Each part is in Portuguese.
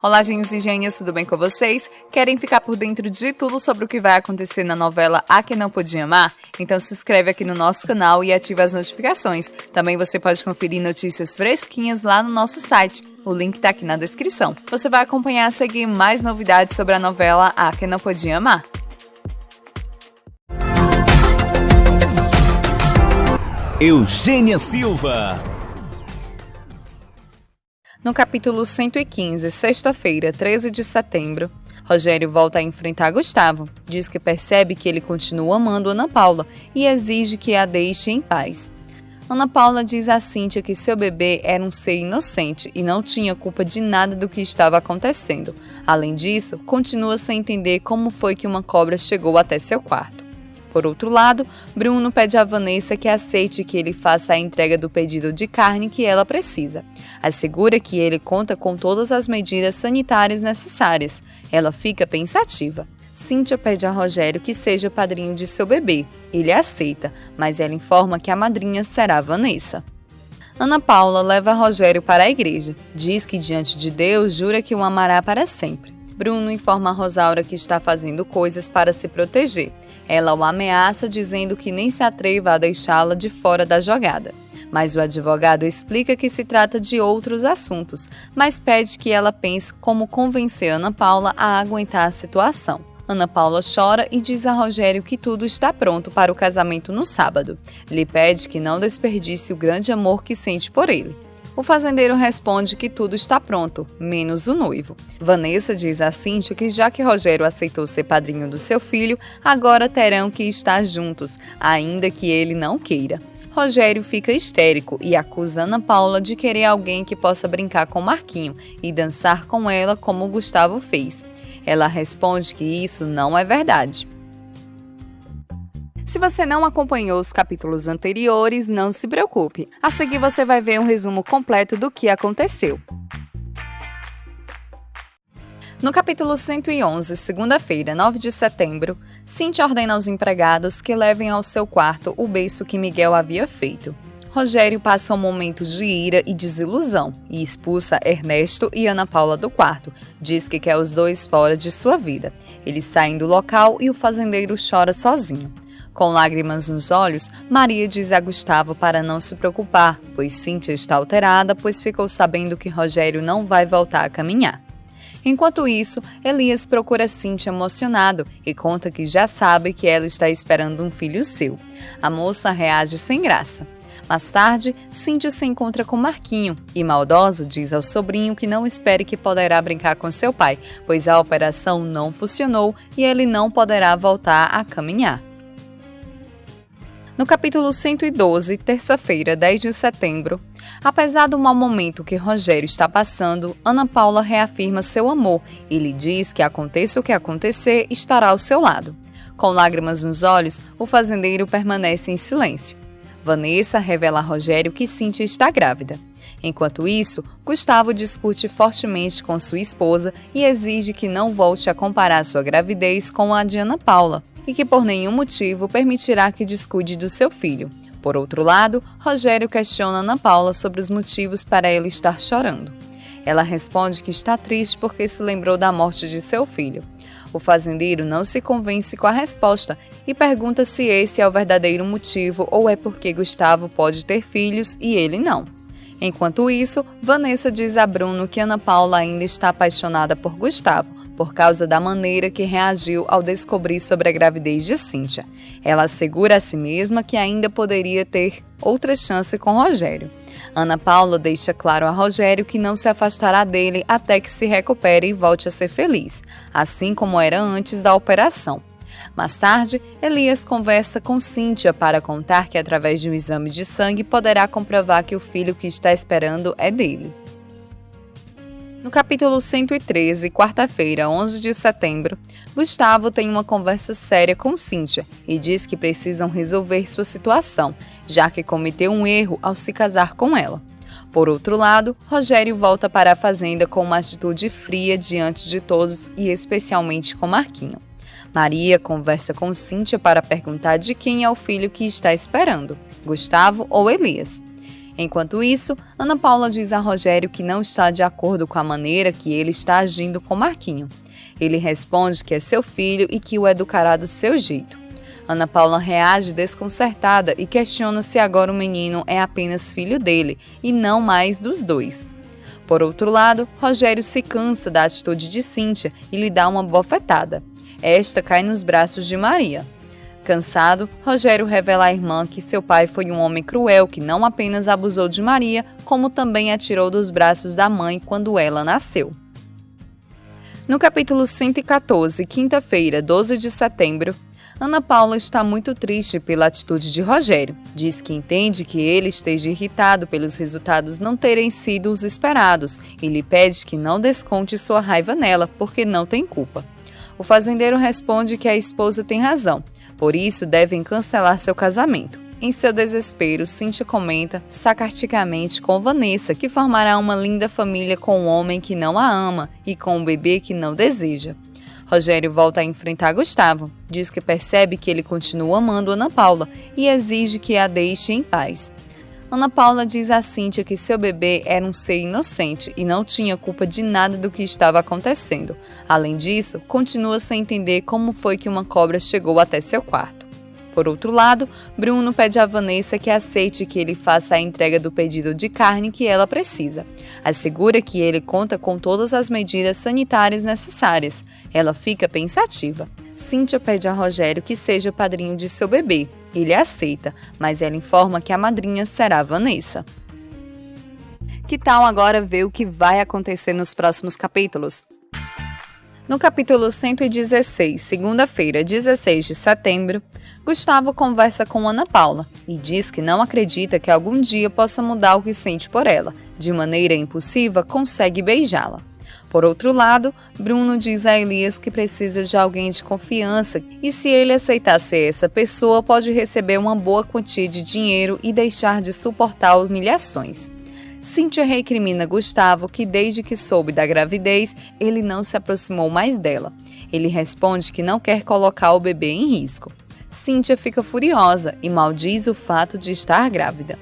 Olá, gênios e gênias, tudo bem com vocês? Querem ficar por dentro de tudo sobre o que vai acontecer na novela A Quem Não Podia Amar? Então se inscreve aqui no nosso canal e ativa as notificações. Também você pode conferir notícias fresquinhas lá no nosso site. O link tá aqui na descrição. Você vai acompanhar a seguir mais novidades sobre a novela A Quem Não Podia Amar. Eugênia Silva. No capítulo 115, sexta-feira, 13 de setembro, Rogério volta a enfrentar Gustavo, diz que percebe que ele continua amando Ana Paula e exige que a deixe em paz. Ana Paula diz a Cíntia que seu bebê era um ser inocente e não tinha culpa de nada do que estava acontecendo. Além disso, continua sem entender como foi que uma cobra chegou até seu quarto. Por outro lado, Bruno pede a Vanessa que aceite que ele faça a entrega do pedido de carne que ela precisa. Assegura que ele conta com todas as medidas sanitárias necessárias. Ela fica pensativa. Cíntia pede a Rogério que seja padrinho de seu bebê. Ele aceita, mas ela informa que a madrinha será Vanessa. Ana Paula leva Rogério para a igreja. Diz que diante de Deus jura que o amará para sempre. Bruno informa a Rosaura que está fazendo coisas para se proteger. Ela o ameaça dizendo que nem se atreva a deixá-la de fora da jogada. Mas o advogado explica que se trata de outros assuntos, mas pede que ela pense como convencer Ana Paula a aguentar a situação. Ana Paula chora e diz a Rogério que tudo está pronto para o casamento no sábado. Lhe pede que não desperdice o grande amor que sente por ele. O fazendeiro responde que tudo está pronto, menos o noivo. Vanessa diz a Cíntia que já que Rogério aceitou ser padrinho do seu filho, agora terão que estar juntos, ainda que ele não queira. Rogério fica histérico e acusa Ana Paula de querer alguém que possa brincar com Marquinho e dançar com ela como Gustavo fez. Ela responde que isso não é verdade. Se você não acompanhou os capítulos anteriores, não se preocupe. A seguir você vai ver um resumo completo do que aconteceu. No capítulo 111, segunda-feira, 9 de setembro, Cíntia ordena aos empregados que levem ao seu quarto o beiço que Miguel havia feito. Rogério passa um momento de ira e desilusão e expulsa Ernesto e Ana Paula do quarto. Diz que quer os dois fora de sua vida. Eles saem do local e o fazendeiro chora sozinho. Com lágrimas nos olhos, Maria diz a Gustavo para não se preocupar, pois Cíntia está alterada, pois ficou sabendo que Rogério não vai voltar a caminhar. Enquanto isso, Elias procura Cíntia emocionado e conta que já sabe que ela está esperando um filho seu. A moça reage sem graça. Mais tarde, Cíntia se encontra com Marquinho e, maldosa, diz ao sobrinho que não espere que poderá brincar com seu pai, pois a operação não funcionou e ele não poderá voltar a caminhar. No capítulo 112, terça-feira, 10 de setembro, apesar do mau momento que Rogério está passando, Ana Paula reafirma seu amor e lhe diz que aconteça o que acontecer, estará ao seu lado. Com lágrimas nos olhos, o fazendeiro permanece em silêncio. Vanessa revela a Rogério que Cíntia está grávida. Enquanto isso, Gustavo discute fortemente com sua esposa e exige que não volte a comparar sua gravidez com a de Ana Paula, e que por nenhum motivo permitirá que descuide do seu filho. Por outro lado, Rogério questiona Ana Paula sobre os motivos para ele estar chorando. Ela responde que está triste porque se lembrou da morte de seu filho. O fazendeiro não se convence com a resposta e pergunta se esse é o verdadeiro motivo ou é porque Gustavo pode ter filhos e ele não. Enquanto isso, Vanessa diz a Bruno que Ana Paula ainda está apaixonada por Gustavo, por causa da maneira que reagiu ao descobrir sobre a gravidez de Cíntia. Ela assegura a si mesma que ainda poderia ter outra chance com Rogério. Ana Paula deixa claro a Rogério que não se afastará dele até que se recupere e volte a ser feliz, assim como era antes da operação. Mais tarde, Elias conversa com Cíntia para contar que através de um exame de sangue poderá comprovar que o filho que está esperando é dele. No capítulo 113, quarta-feira, 11 de setembro, Gustavo tem uma conversa séria com Cíntia e diz que precisam resolver sua situação, já que cometeu um erro ao se casar com ela. Por outro lado, Rogério volta para a fazenda com uma atitude fria diante de todos e especialmente com Marquinho. Maria conversa com Cíntia para perguntar de quem é o filho que está esperando, Gustavo ou Elias. Enquanto isso, Ana Paula diz a Rogério que não está de acordo com a maneira que ele está agindo com Marquinho. Ele responde que é seu filho e que o educará do seu jeito. Ana Paula reage desconcertada e questiona se agora o menino é apenas filho dele e não mais dos dois. Por outro lado, Rogério se cansa da atitude de Cíntia e lhe dá uma bofetada. Esta cai nos braços de Maria. Cansado, Rogério revela à irmã que seu pai foi um homem cruel que não apenas abusou de Maria, como também a tirou dos braços da mãe quando ela nasceu. No capítulo 114, quinta-feira, 12 de setembro, Ana Paula está muito triste pela atitude de Rogério. Diz que entende que ele esteja irritado pelos resultados não terem sido os esperados e lhe pede que não desconte sua raiva nela, porque não tem culpa. O fazendeiro responde que a esposa tem razão. Por isso, devem cancelar seu casamento. Em seu desespero, Cíntia comenta sarcasticamente com Vanessa que formará uma linda família com um homem que não a ama e com um bebê que não deseja. Rogério volta a enfrentar Gustavo, diz que percebe que ele continua amando Ana Paula e exige que a deixe em paz. Ana Paula diz a Cíntia que seu bebê era um ser inocente e não tinha culpa de nada do que estava acontecendo. Além disso, continua sem entender como foi que uma cobra chegou até seu quarto. Por outro lado, Bruno pede a Vanessa que aceite que ele faça a entrega do pedido de carne que ela precisa. Assegura que ele conta com todas as medidas sanitárias necessárias. Ela fica pensativa. Cíntia pede a Rogério que seja padrinho de seu bebê. Ele aceita, mas ela informa que a madrinha será Vanessa. Que tal agora ver o que vai acontecer nos próximos capítulos? No capítulo 116, segunda-feira, 16 de setembro, Gustavo conversa com Ana Paula e diz que não acredita que algum dia possa mudar o que sente por ela. De maneira impulsiva, consegue beijá-la. Por outro lado, Bruno diz a Elias que precisa de alguém de confiança e se ele aceitar ser essa pessoa, pode receber uma boa quantia de dinheiro e deixar de suportar humilhações. Cíntia recrimina Gustavo que desde que soube da gravidez, ele não se aproximou mais dela. Ele responde que não quer colocar o bebê em risco. Cíntia fica furiosa e maldiz o fato de estar grávida.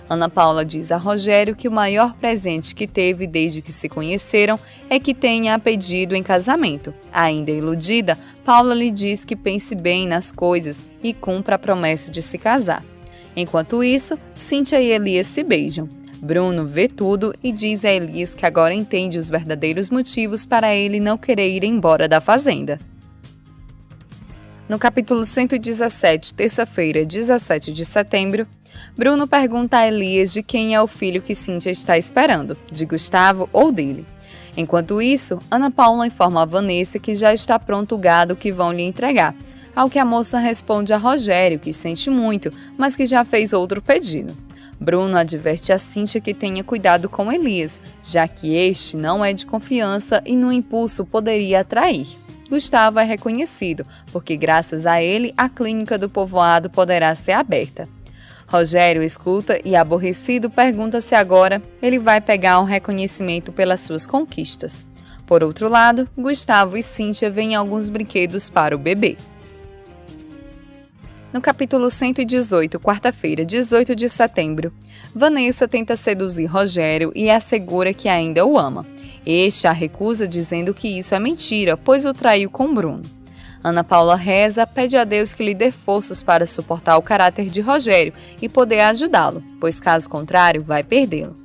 Ana Paula diz a Rogério que o maior presente que teve desde que se conheceram é que tenha a pedido em casamento. Ainda iludida, Paula lhe diz que pense bem nas coisas e cumpra a promessa de se casar. Enquanto isso, Cíntia e Elias se beijam. Bruno vê tudo e diz a Elias que agora entende os verdadeiros motivos para ele não querer ir embora da fazenda. No capítulo 117, terça-feira, 17 de setembro, Bruno pergunta a Elias de quem é o filho que Cíntia está esperando, de Gustavo ou dele. Enquanto isso, Ana Paula informa a Vanessa que já está pronto o gado que vão lhe entregar, ao que a moça responde a Rogério que sente muito, mas que já fez outro pedido. Bruno adverte a Cíntia que tenha cuidado com Elias, já que este não é de confiança e no impulso poderia atrair. Gustavo é reconhecido, porque graças a ele a clínica do povoado poderá ser aberta. Rogério escuta e, aborrecido, pergunta se agora ele vai pegar um reconhecimento pelas suas conquistas. Por outro lado, Gustavo e Cíntia veem alguns brinquedos para o bebê. No capítulo 118, quarta-feira, 18 de setembro, Vanessa tenta seduzir Rogério e assegura que ainda o ama. Este a recusa dizendo que isso é mentira, pois o traiu com Bruno. Ana Paula reza, pede a Deus que lhe dê forças para suportar o caráter de Rogério e poder ajudá-lo, pois caso contrário vai perdê-lo.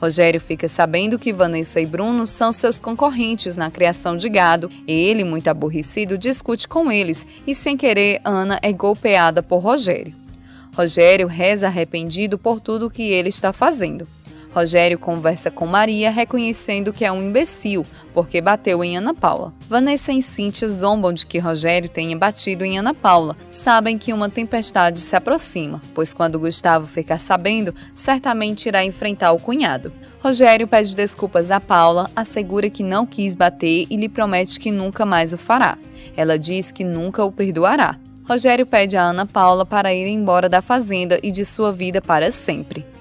Rogério fica sabendo que Vanessa e Bruno são seus concorrentes na criação de gado e ele, muito aborrecido, discute com eles e sem querer Ana é golpeada por Rogério. Rogério reza arrependido por tudo o que ele está fazendo. Rogério conversa com Maria, reconhecendo que é um imbecil, porque bateu em Ana Paula. Vanessa e Cíntia zombam de que Rogério tenha batido em Ana Paula. Sabem que uma tempestade se aproxima, pois quando Gustavo ficar sabendo, certamente irá enfrentar o cunhado. Rogério pede desculpas a Paula, assegura que não quis bater e lhe promete que nunca mais o fará. Ela diz que nunca o perdoará. Rogério pede a Ana Paula para ir embora da fazenda e de sua vida para sempre.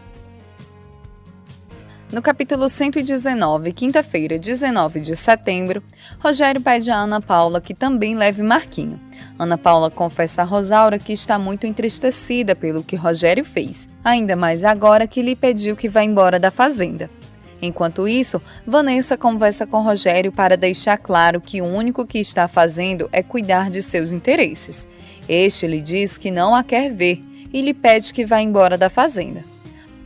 No capítulo 119, quinta-feira, 19 de setembro, Rogério pede a Ana Paula que também leve Marquinho. Ana Paula confessa a Rosaura que está muito entristecida pelo que Rogério fez, ainda mais agora que lhe pediu que vá embora da fazenda. Enquanto isso, Vanessa conversa com Rogério para deixar claro que o único que está fazendo é cuidar de seus interesses. Este lhe diz que não a quer ver e lhe pede que vá embora da fazenda.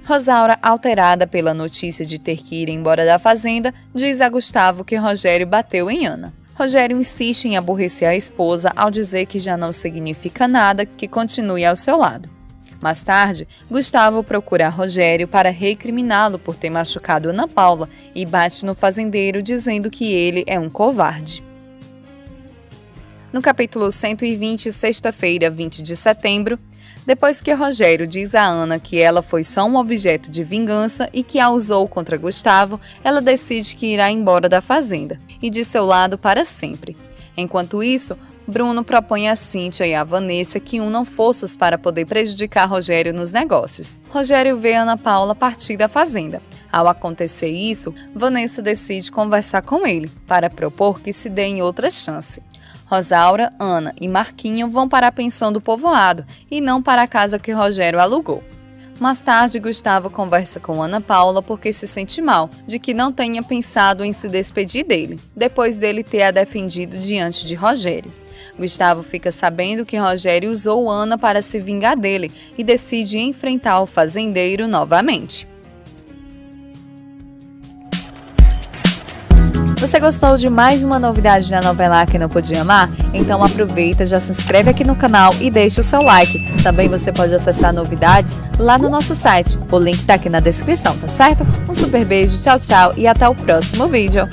Rosaura, alterada pela notícia de ter que ir embora da fazenda, diz a Gustavo que Rogério bateu em Ana. Rogério insiste em aborrecer a esposa ao dizer que já não significa nada que continue ao seu lado. Mais tarde, Gustavo procura Rogério para recriminá-lo por ter machucado Ana Paula e bate no fazendeiro dizendo que ele é um covarde. No capítulo 120, sexta-feira, 20 de setembro, depois que Rogério diz a Ana que ela foi só um objeto de vingança e que a usou contra Gustavo, ela decide que irá embora da fazenda e de seu lado para sempre. Enquanto isso, Bruno propõe a Cíntia e a Vanessa que unam forças para poder prejudicar Rogério nos negócios. Rogério vê Ana Paula partir da fazenda. Ao acontecer isso, Vanessa decide conversar com ele para propor que se deem outra chance. Rosaura, Ana e Marquinho vão para a pensão do povoado e não para a casa que Rogério alugou. Mais tarde, Gustavo conversa com Ana Paula porque se sente mal de que não tenha pensado em se despedir dele, depois dele ter a defendido diante de Rogério. Gustavo fica sabendo que Rogério usou Ana para se vingar dele e decide enfrentar o fazendeiro novamente. Você gostou de mais uma novidade da novela Que Não Podia Amar? Então aproveita, já se inscreve aqui no canal e deixa o seu like. Também você pode acessar novidades lá no nosso site. O link tá aqui na descrição, tá certo? Um super beijo, tchau, tchau e até o próximo vídeo.